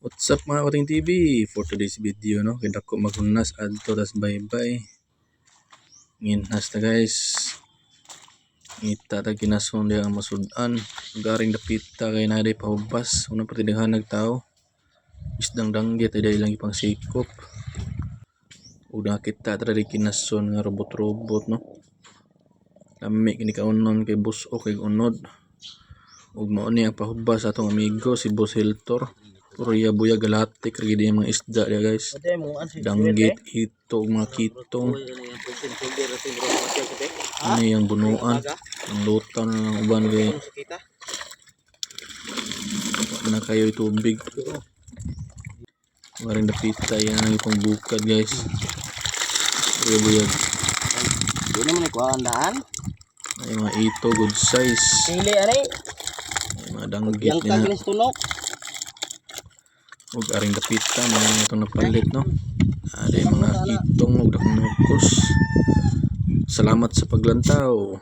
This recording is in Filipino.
What's up mga Kuting TV? For today's video, no, kita ko maghunas adto tas bye-bye. Nginhas na guys. Ngita ta ginason dia ang masudan. Garing dapita kay naday pahubas. Una patidaghan nagtao. Isdang danggit ay dahil lang ipang sikop. Uda kita tadi kinason nga robot-robot, no. Lami kini kaunon kay boss o kay unod. Ug mao ni ang pahubas sa atong amigo si Boss Hiltor. Puriya buya galatik rig di mga isda dia guys. Danggit ito mga kitong. Ano yung bunuan, ang lutan ng uban kay na kayo tubig. Maring dapita yan ang ipang bukad guys. Puriya buya. Dili man ko andaan. Ay mga ito good size. Pili ani. Ay mga danggit Yang na. taglis tunok. Ug aring dapita mga itong napalit, no. Ada mga kitong ug dakong nukos. Salamat sa paglantaw.